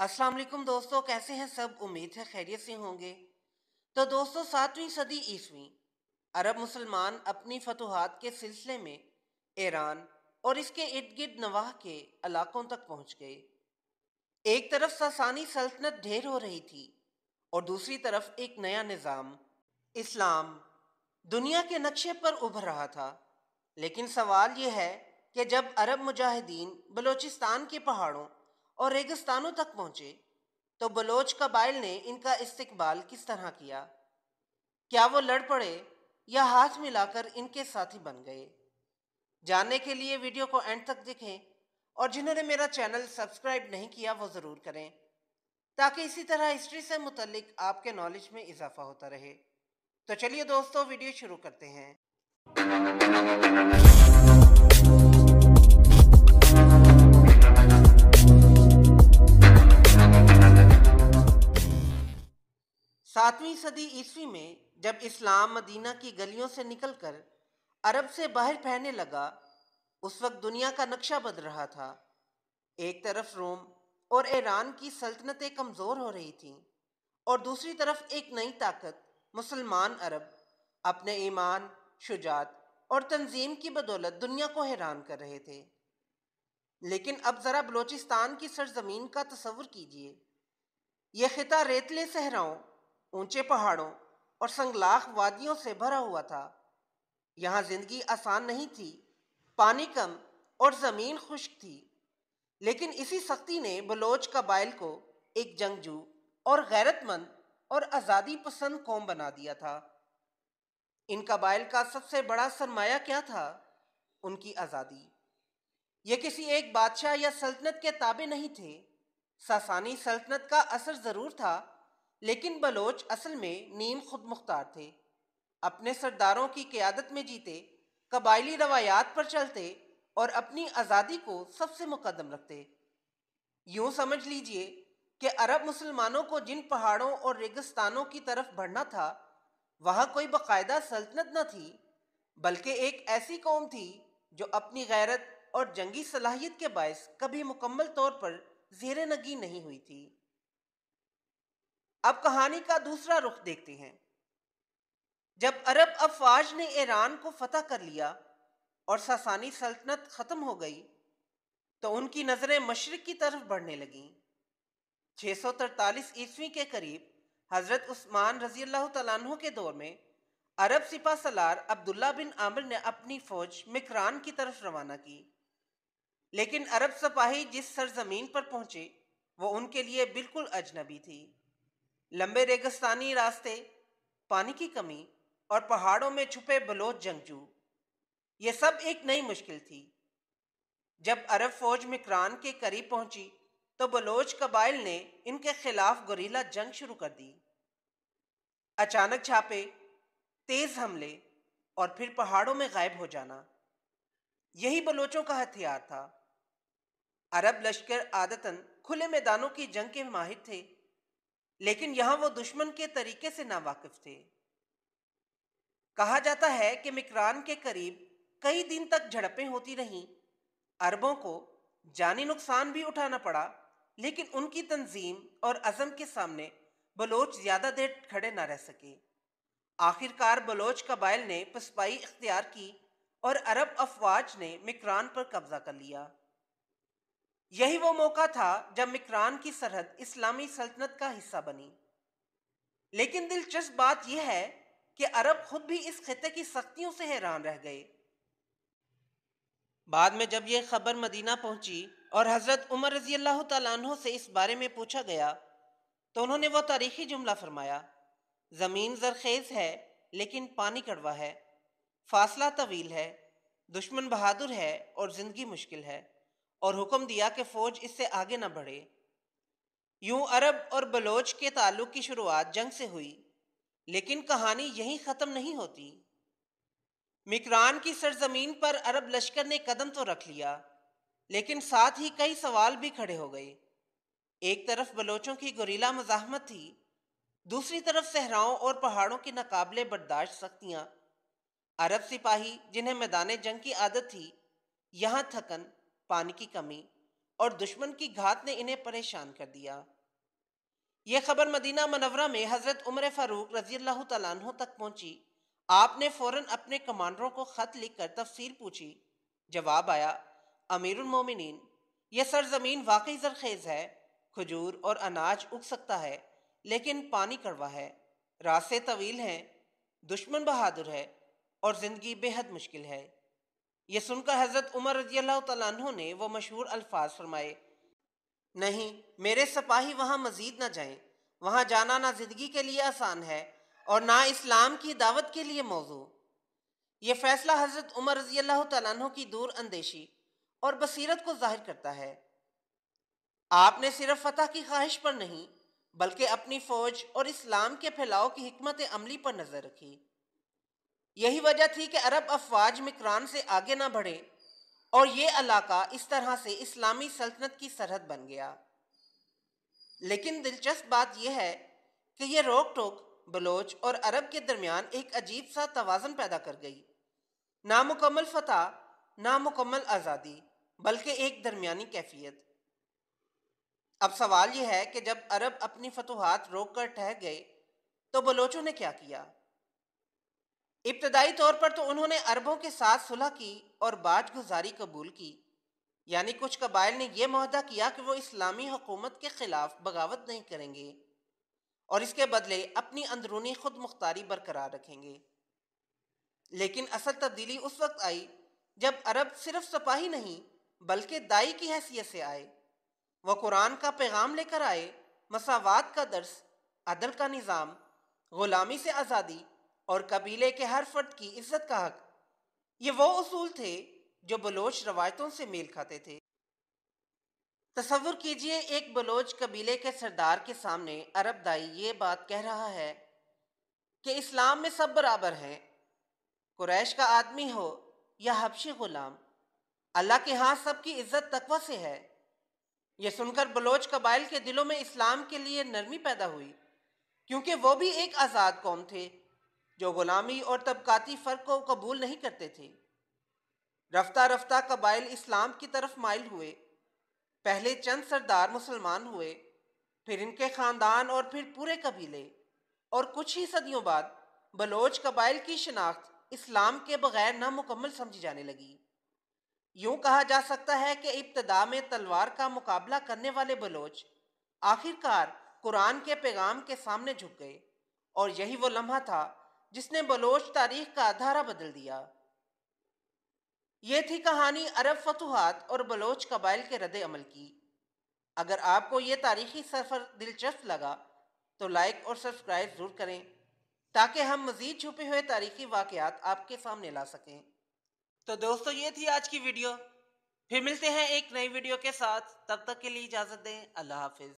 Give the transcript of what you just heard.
अस्सलाम वालेकुम दोस्तों, कैसे हैं सब। उम्मीद है खैरियत से होंगे। तो दोस्तों, 7वीं सदी ईस्वी अरब मुसलमान अपनी फतूहात के सिलसिले में ईरान और इसके इर्द गिर्द नवाह के इलाकों तक पहुंच गए। एक तरफ सासानी सल्तनत ढेर हो रही थी और दूसरी तरफ एक नया निज़ाम इस्लाम दुनिया के नक्शे पर उभर रहा था। लेकिन सवाल यह है कि जब अरब मुजाहिदीन बलूचिस्तान के पहाड़ों और रेगिस्तानों तक पहुंचे तो बलोच कबाइल ने इनका इस्तकबाल किस तरह किया। क्या वो लड़ पड़े या हाथ मिलाकर इनके साथी बन गए। जानने के लिए वीडियो को एंड तक देखें और जिन्होंने मेरा चैनल सब्सक्राइब नहीं किया वो ज़रूर करें, ताकि इसी तरह हिस्ट्री से मुतल्लिक आपके नॉलेज में इजाफा होता रहे। तो चलिए दोस्तों, वीडियो शुरू करते हैं। 7वीं सदी ईस्वी में जब इस्लाम मदीना की गलियों से निकलकर अरब से बाहर फैलने लगा, उस वक्त दुनिया का नक्शा बदल रहा था। एक तरफ रोम और ईरान की सल्तनतें कमज़ोर हो रही थीं और दूसरी तरफ एक नई ताकत मुसलमान अरब अपने ईमान, शुजात और तंजीम की बदौलत दुनिया को हैरान कर रहे थे। लेकिन अब ज़रा बलूचिस्तान की सरजमीन का तसव्वुर कीजिए। यह खिता रेतले सहराओं, ऊंचे पहाड़ों और संगलाख वादियों से भरा हुआ था। यहाँ जिंदगी आसान नहीं थी, पानी कम और ज़मीन खुश्क थी। लेकिन इसी सख्ती ने बलोच कबाइल को एक जंगजू और गैरतमंद और आज़ादी पसंद कौम बना दिया था। इन कबाइल का सबसे बड़ा सरमाया क्या था? उनकी आज़ादी। ये किसी एक बादशाह या सल्तनत के ताबे नहीं थे। सासानी सल्तनत का असर ज़रूर था, लेकिन बलोच असल में नीम खुद मुख्तार थे। अपने सरदारों की क़यादत में जीते, कबायली रवायात पर चलते और अपनी आज़ादी को सबसे मुकद्दम रखते। यूं समझ लीजिए कि अरब मुसलमानों को जिन पहाड़ों और रेगिस्तानों की तरफ बढ़ना था, वहाँ कोई बाकायदा सल्तनत न थी, बल्कि एक ऐसी कौम थी जो अपनी गैरत और जंगी सलाहियत के बायस कभी मुकम्मल तौर पर ज़ेरे नगी नहीं हुई थी। अब कहानी का दूसरा रुख देखते हैं। जब अरब अफवाज ने ईरान को फतह कर लिया और सासानी सल्तनत ख़त्म हो गई, तो उनकी नज़रें मशरिक़ की तरफ बढ़ने लगीं। 643 ईस्वी के करीब हज़रत उस्मान रज़ी अल्लाह तआला अन्हु के दौर में अरब सिपा सलार अब्दुल्ला बिन आमिर ने अपनी फ़ौज मिकरान की तरफ रवाना की। लेकिन अरब सिपाही जिस सरजमीन पर पहुंचे वो उनके लिए बिल्कुल अजनबी थी। लंबे रेगिस्तानी रास्ते, पानी की कमी और पहाड़ों में छुपे बलोच जंगजू, ये सब एक नई मुश्किल थी। जब अरब फौज मिकरान के करीब पहुंची तो बलोच कबाइल ने इनके खिलाफ गुरीला जंग शुरू कर दी। अचानक छापे, तेज हमले और फिर पहाड़ों में गायब हो जाना, यही बलोचों का हथियार था। अरब लश्कर आदतन खुले मैदानों की जंग के माहिर थे, लेकिन यहां वो दुश्मन के तरीके से नावाकिफ थे। कहा जाता है कि मिकरान के करीब कई दिन तक झड़पें होती रहीं। अरबों को जानी नुकसान भी उठाना पड़ा, लेकिन उनकी तंजीम और अज़म के सामने बलोच ज़्यादा देर खड़े न रह सके। आखिरकार बलोच कबाइल ने पसपाई इख्तियार की और अरब अफवाज ने मिकरान पर कब्जा कर लिया। यही वो मौका था जब मिकरान की सरहद इस्लामी सल्तनत का हिस्सा बनी। लेकिन दिलचस्प बात यह है कि अरब खुद भी इस खिते की सख्तियों से हैरान रह गए। बाद में जब यह खबर मदीना पहुंची और हज़रत उमर रज़ी अल्लाह तआला अन्हु से इस बारे में पूछा गया, तो उन्होंने वो तारीखी जुमला फरमाया, ज़मीन ज़रखेज़ है लेकिन पानी कड़वा है, फासला तवील है, दुश्मन बहादुर है और ज़िंदगी मुश्किल है, और हुक्म दिया कि फ़ौज इससे आगे न बढ़े। यूं अरब और बलोच के ताल्लुक की शुरुआत जंग से हुई, लेकिन कहानी यहीं ख़त्म नहीं होती। मिकरान की सरजमीन पर अरब लश्कर ने कदम तो रख लिया, लेकिन साथ ही कई सवाल भी खड़े हो गए। एक तरफ बलोचों की गुरीला मज़ाहमत थी, दूसरी तरफ सहराओं और पहाड़ों की नाकाबिले बर्दाश्त सख्तियाँ। अरब सिपाही जिन्हें मैदान जंग की आदत थी, यहाँ थकन, पानी की कमी اور دشمن کی گھات نے انہیں پریشان کر دیا۔ یہ خبر مدینہ منورہ میں حضرت عمر فاروق رضی اللہ تعالیٰ عنہ تک پہنچی۔ آپ نے فوراً اپنے کمانڈروں کو خط لکھ کر تفصیل پوچھی۔ جواب آیا، امیر المومنین، یہ سرزمین واقعی زرخیز ہے، کھجور اور اناج اگ سکتا ہے، لیکن پانی کڑوا ہے، راستے طویل ہیں، دشمن بہادر ہے اور زندگی بے حد مشکل ہے۔ یہ سن کر حضرت عمر رضی اللہ تعالیٰ عنہ نے وہ مشہور الفاظ فرمائے، نہیں، میرے سپاہی وہاں مزید نہ جائیں، وہاں جانا نہ زندگی کے لیے آسان ہے اور نہ اسلام کی دعوت کے لیے موزوں۔ یہ فیصلہ حضرت عمر رضی اللہ تعالیٰ عنہ کی دور اندیشی اور بصیرت کو ظاہر کرتا ہے۔ آپ نے صرف فتح کی خواہش پر نہیں بلکہ اپنی فوج اور اسلام کے پھیلاؤ کی حکمت عملی پر نظر رکھی۔ یہی وجہ تھی کہ عرب افواج مکران سے آگے نہ بڑھے اور یہ علاقہ اس طرح سے اسلامی سلطنت کی سرحد بن گیا۔ لیکن دلچسپ بات یہ ہے کہ یہ روک ٹوک بلوچ اور عرب کے درمیان ایک عجیب سا توازن پیدا کر گئی، نہ مکمل فتح نہ مکمل آزادی، بلکہ ایک درمیانی کیفیت۔ اب سوال یہ ہے کہ جب عرب اپنی فتوحات روک کر ٹھہر گئے تو بلوچوں نے کیا کیا؟ ابتدائی طور پر تو انہوں نے عربوں کے ساتھ صلح کی اور باج گزاری قبول کی، یعنی کچھ قبائل نے یہ معاہدہ کیا کہ وہ اسلامی حکومت کے خلاف بغاوت نہیں کریں گے اور اس کے بدلے اپنی اندرونی خود مختاری برقرار رکھیں گے۔ لیکن اصل تبدیلی اس وقت آئی جب عرب صرف سپاہی نہیں بلکہ دائی کی حیثیت سے آئے۔ وہ قرآن کا پیغام لے کر آئے، مساوات کا درس، عدل کا نظام، غلامی سے آزادی اور قبیلے کے ہر فرد کی عزت کا حق۔ یہ وہ اصول تھے جو بلوچ روایتوں سے میل کھاتے تھے۔ تصور کیجئے ایک بلوچ قبیلے کے سردار کے سامنے عرب دائی یہ بات کہہ رہا ہے کہ اسلام میں سب برابر ہیں، قریش کا آدمی ہو یا حبشی غلام، اللہ کے ہاں سب کی عزت تقوی سے ہے۔ یہ سن کر بلوچ قبائل کے دلوں میں اسلام کے لیے نرمی پیدا ہوئی، کیونکہ وہ بھی ایک آزاد قوم تھے جو غلامی اور طبقاتی فرق کو قبول نہیں کرتے تھے۔ رفتہ رفتہ قبائل اسلام کی طرف مائل ہوئے۔ پہلے چند سردار مسلمان ہوئے، پھر ان کے خاندان اور پھر پورے قبیلے، اور کچھ ہی صدیوں بعد بلوچ قبائل کی شناخت اسلام کے بغیر نامکمل سمجھی جانے لگی۔ یوں کہا جا سکتا ہے کہ ابتدا میں تلوار کا مقابلہ کرنے والے بلوچ آخر کار قرآن کے پیغام کے سامنے جھک گئے، اور یہی وہ لمحہ تھا جس نے بلوچ تاریخ کا دھارا بدل دیا۔ یہ تھی کہانی عرب فتوحات اور بلوچ قبائل کے رد عمل کی۔ اگر آپ کو یہ تاریخی سفر دلچسپ لگا تو لائک اور سبسکرائب ضرور کریں تاکہ ہم مزید چھپے ہوئے تاریخی واقعات آپ کے سامنے لا سکیں۔ تو دوستو، یہ تھی آج کی ویڈیو۔ پھر ملتے ہیں ایک نئی ویڈیو کے ساتھ، تب تک کے لیے اجازت دیں۔ اللہ حافظ۔